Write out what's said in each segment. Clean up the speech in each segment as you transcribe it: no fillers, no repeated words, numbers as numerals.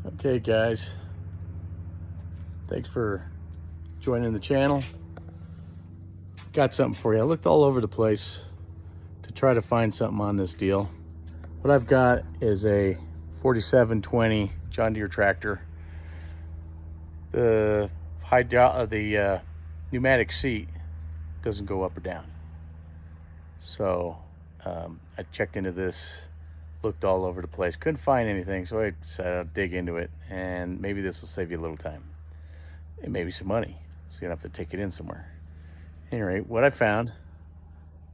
Okay guys, thanks for joining the channel. Got something for you. I looked all over the place to try to find something on this deal. What I've got is a 4720 John Deere tractor. The pneumatic seat doesn't go up or down. So I checked into this, looked all over the place, couldn't find anything, so I decided I'd dig into it, and maybe this will save you a little time and maybe some money, so you don't have to take it in somewhere. Anyway, what I found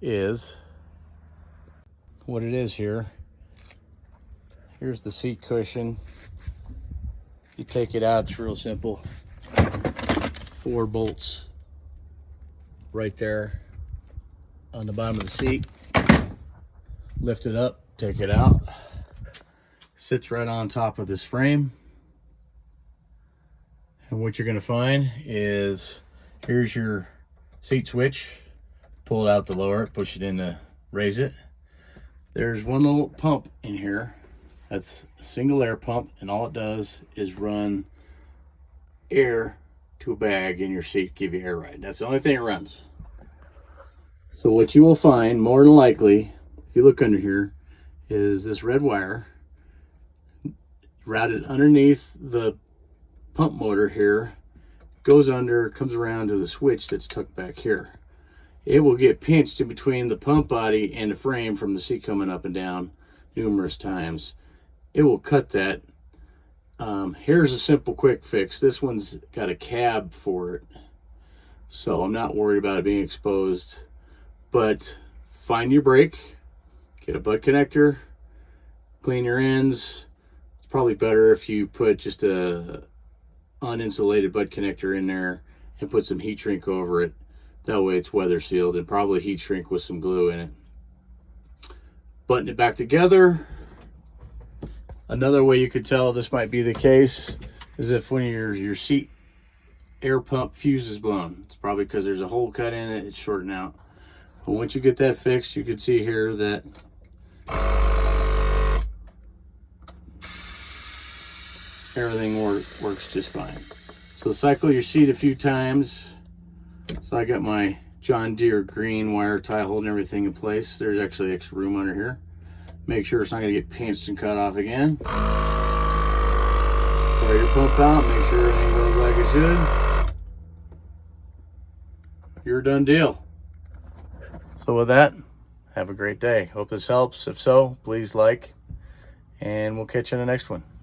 is what it is here. Here's the seat cushion. You take it out, it's real simple. 4 bolts right there on the bottom of the seat. Lift it up, take it out. Sits right on top of this frame. And what you're gonna find is, here's your seat switch. Pull it out to lower it, push it in to raise it. There's one little pump in here. That's a single air pump, and all it does is run air to a bag in your seat, give you air ride. That's the only thing it runs. So what you will find, more than likely, if you look under here, is this red wire routed underneath the pump motor here, goes under, comes around to the switch that's tucked back here. It will get pinched in between the pump body and the frame from the seat coming up and down numerous times. It will cut that. Here's a simple quick fix. This one's got a cab for it, so I'm not worried about it being exposed. But find your brake, get a butt connector, clean your ends. It's probably better if you put just a uninsulated butt connector in there and put some heat shrink over it. That way it's weather sealed, and probably heat shrink with some glue in it. Button it back together. Another way you could tell this might be the case is if when your seat air pump fuse is blown. It's probably because there's a hole cut in it, it's shorting out. But once you get that fixed, you can see here that everything works just fine. So cycle your seat a few times. So I got my John Deere green wire tie holding everything in place. There's actually extra room under here. Make sure it's not going to get pinched and cut off again. Pull your pump out, make sure everything goes like it should. You're a done deal. So with that, have a great day. Hope this helps. If so, please like, and we'll catch you in the next one.